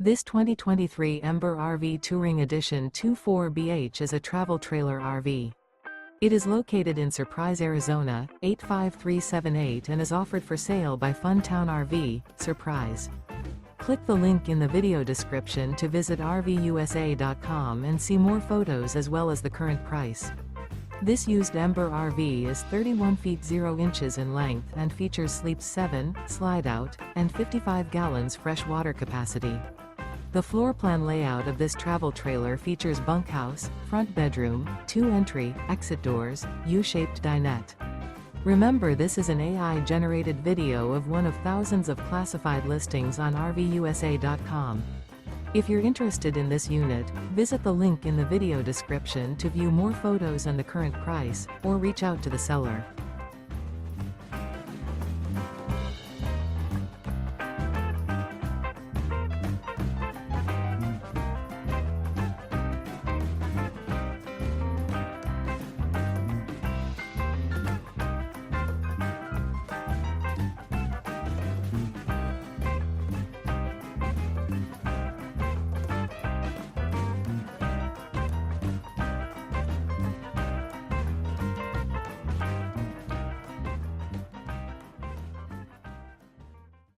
This 2023 Ember RV Touring Edition 24BH is a travel trailer RV. It is located in Surprise, Arizona, 85378 and is offered for sale by Funtown RV, Surprise. Click the link in the video description to visit RVUSA.com and see more photos as well as the current price. This used Ember RV is 31 feet 0 inches in length and features sleeps 7, slide-out, and 55 gallons fresh water capacity. The floor plan layout of this travel trailer features bunkhouse, front bedroom, 2 entry, exit doors, U-shaped dinette. Remember, this is an AI-generated video of one of thousands of classified listings on RVUSA.com. If you're interested in this unit, visit the link in the video description to view more photos and the current price, or reach out to the seller.